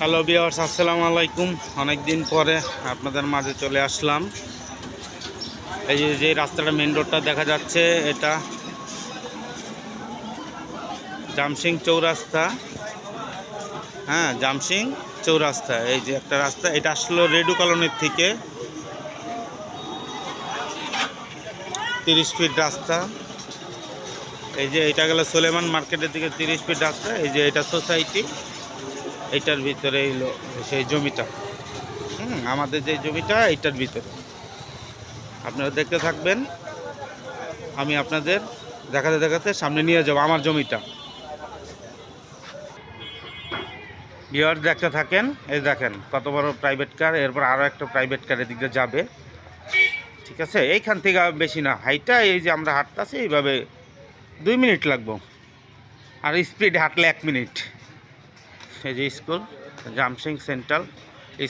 Hello viewers, আসসালামু আলাইকুম। অনেক দিন পরে আপনাদের মাঝে চলে আসলাম। এই যে রাস্তাটা, মেন রোডটা দেখা যাচ্ছে, এটা জামসিং চৌরাস্তা। হ্যাঁ, জামসিং চৌরাস্তা। এই যে একটা রাস্তা, এটা আসলো রেডু কলোনির থেকে 30 ফিট রাস্তা। এই যে এটা গেল সুলেমান মার্কেটের দিকে 30 ফিট রাস্তা। এই যে এটা সোসাইটি, এইটার ভিতরে এলো সেই জমিটা। আমাদের যে জমিটা, এইটার ভিতরে আপনারা দেখতে থাকবেন। আমি আপনাদের দেখাতে দেখাতে সামনে নিয়ে যাব আমার জমিটা। ভিউয়ার দেখতে থাকেন। এই দেখেন কত বড় প্রাইভেট কার, এরপর আরও একটা প্রাইভেট কার এদিকে যাবে। ঠিক আছে, এইখান থেকে বেশি না হাইটটা, এই যে আমরা হাঁটতেছি এইভাবে 2 মিনিট লাগবো, আর স্পিড হাঁটলে 1 মিনিট। এই যে স্কুল, জামসিং সেন্ট্রাল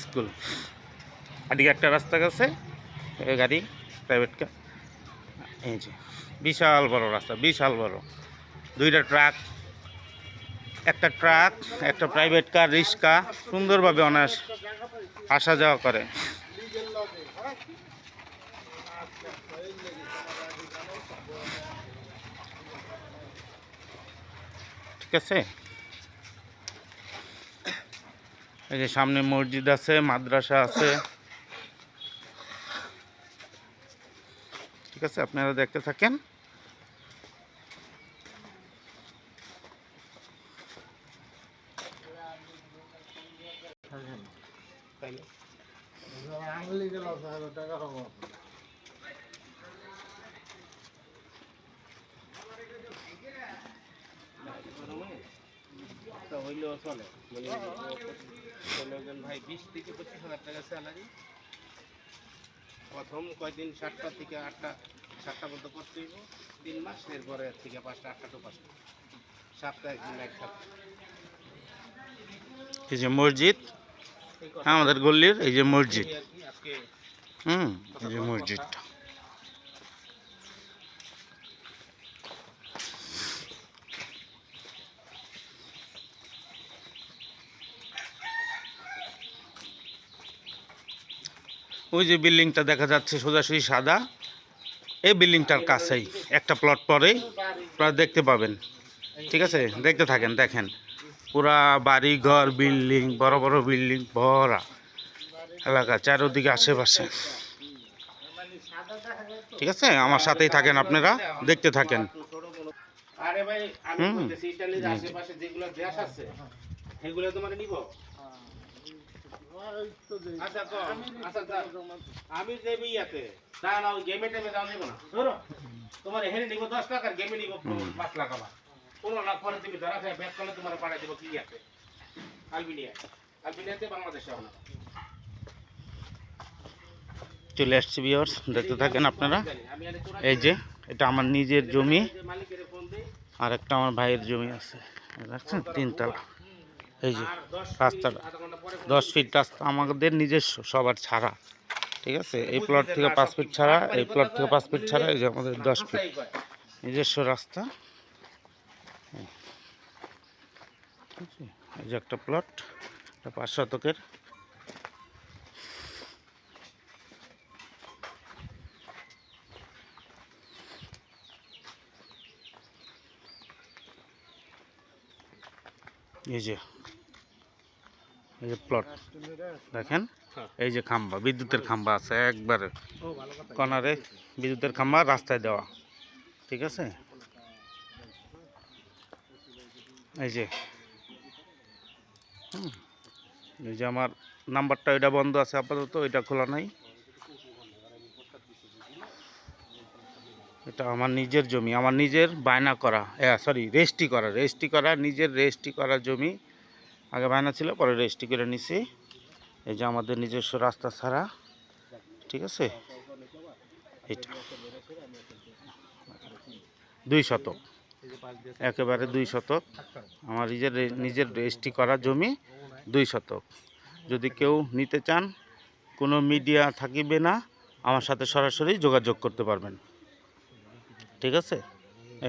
স্কুল। এদিকে একটা রাস্তা গেছে, গাড়ি প্রাইভেট কার। এই যে বিশাল বড় রাস্তা, বিশাল বড়। 2টা ট্রাক, একটা ট্রাক, একটা প্রাইভেট কার, রিক্সা সুন্দরভাবে অনায়াস আসা যাওয়া করে। ঠিক আছে, এই যে সামনে মসজিদ আছে, মাদ্রাসা আছে। ঠিক আছে, আপনারা দেখতে থাকেন। ভাই 20 থেকে 25,000 টাকা স্যালারি। প্রথম কয়দিন 7টা থেকে 8টা, 7টা পর্যন্ত করতে হইব 3 মাস। এরপরে থেকে 5টা, 8টা টু 5টা, সপ্তাহে একদিন এক থাকবে। এই যে মসজিদ, আমাদের গল্লির এই যে মসজিদ। এই যে মসজিদটা। ওই যে বিল্ডিংটা দেখা যাচ্ছে সোজাসুজি সাদা, এই বিল্ডিংটার কাছেই একটা প্লট পরেই আপনারা দেখতে পাবেন। ঠিক আছে, দেখতে থাকেন। দেখেন পুরা বাড়ি ঘর, বিল্ডিং, বড় বড় বিল্ডিং ভরা এলাকা চারদিকে আশেপাশে। ঠিক আছে, আমার সাথেই থাকেন, আপনারা দেখতে থাকেন। আরে ভাই, আমি কইতেছি ইতালির আশেপাশে যেগুলো দেশ আছে সেগুলো তোমার নিব। আচ্ছা তো, আচ্ছা আমি যে বিয়াতে দাঁড়াও, গেমে টেমে দাও নিব না, ধরো তোমার এখানে নিব 10 টাকার, গেমে নিব 5 লাখ। আবার 15 লাখ পরে তুমি ধরা খায় ব্যাক করলে তোমার পাঠাই দেবো। কি আছে আলবেনিয়াতে বাংলাদেশে হবে না। চলে আসছি ভিউয়ার্স, দেখতে থাকেন আপনারা। এই যে এটা আমার নিজের জমি, আর একটা আমার ভাইয়ের জমি আছে, দেখছেন 3 তলা। এই যে রাস্তাটা 10 ফিট রাস্তা আমাদের নিজস্ব, সবার ছাড়া। ঠিক আছে, এই প্লট থেকে 5 ফিট ছাড়া, এই প্লট থেকে 5 ফিট ছাড়া। এই যে আমাদের 10 ফিট নিজস্ব রাস্তা। এই যে একটা প্লট, 5 শতকের। এই যে প্লট দেখেন, এই যে খাম্বা, বিদ্যুতের খাম্বা আছে একবারে কর্নারে, বিদ্যুতের খাম্বা রাস্তায় দেওয়া। ঠিক আছে, এই যে এই যে আমার নাম্বারটা, এটা বন্ধ আছে আপাতত, এটা খোলা নাই। এটা আমার নিজের জমি, আমার নিজের বায়না করা, রেজিস্ট্রি করা নিজের রেজিস্ট্রি করা জমি। আগে বায়না ছিল, পরে রেজিস্ট্রি করে নিছি। এই যে আমাদের নিজস্ব রাস্তা ছাড়া। ঠিক আছে, এটা 2 শতক, একেবারে 2 শতক আমার নিজের রেজিস্ট্রি করা জমি, 2 শতক। যদি কেউ নিতে চান, কোনো মিডিয়া থাকিবে না, আমার সাথে সরাসরি যোগাযোগ করতে পারবেন। ঠিক আছে,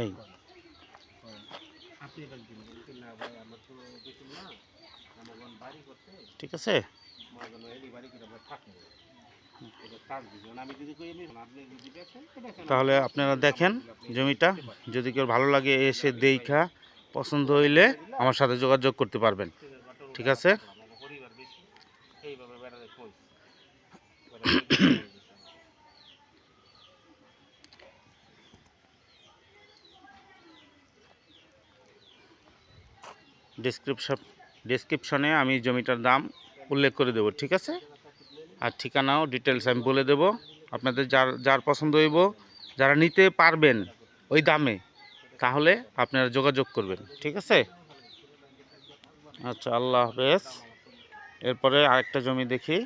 এই ঠিক আছে। তাহলে আপনারা দেখেন জমিটা, যদি কেউ ভালো লাগে এসে দেখা পছন্দ হইলে আমার সাথে যোগাযোগ করতে পারবেন। ঠিক আছে। ডেসক্রিপশনে আমি জমিটার দাম উল্লেখ করে দেবো। ঠিক আছে। আর ঠিকানাও ডিটেলস আমি বলে দেব। আপনাদের যার যার পছন্দ হইব, যারা নিতে পারবেন ওই দামে, তাহলে আপনারা যোগাযোগ করবেন। ঠিক আছে। আচ্ছা, আল্লাহ হাফেজ। এরপরে আরেকটা জমি দেখি।